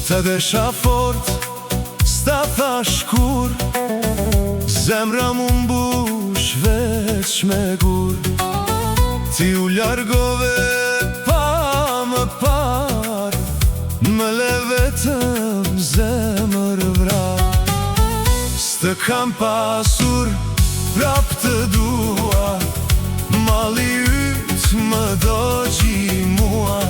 Të desha fort, s'ta thash kur, zemra mu mbush veç me gur. Ti u largove pa më par, më le vetëm zemër vrar. S'të kam pasur, prap të dua, mali yt më dogji mua.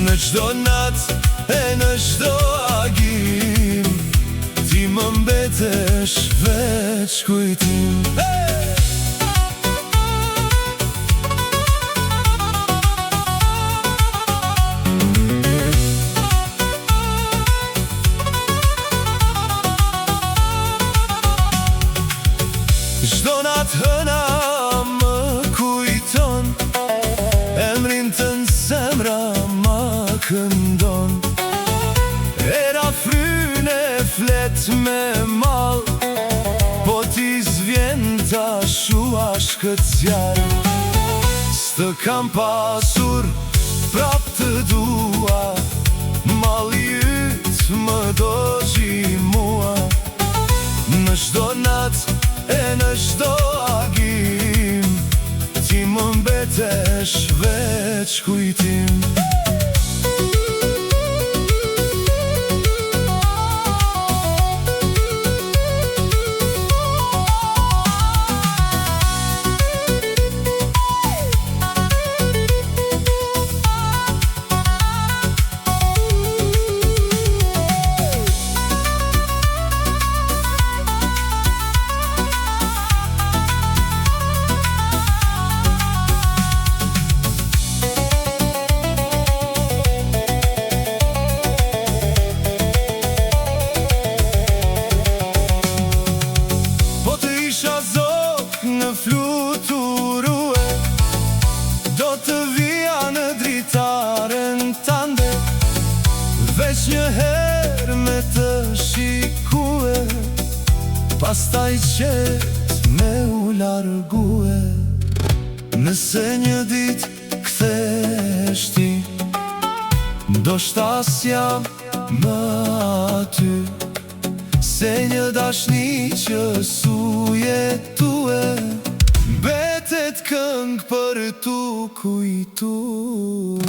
Në qdo nat e në qdo agim, ti më mbetesh veç kujtim. Qdo nat hëna më kujton, emrin të në zemra ma këndon. Era fryne flet me mal, po ti zvjen ta shua shkëtjar. S'të kam pasur, prap të dua, mali yt më dogji mua. Në qdo nat e në qdo agim, ti më mbetesh veç kujtim. Në fluturue, do të vija në dritaren tande, veç një herë me të shikue, pastaj qet me u largue. Nëse një dit kthesh ti, ndoshta s'jam më aty, se një dashni që su jetue, mbetet këngë për tu kujtue.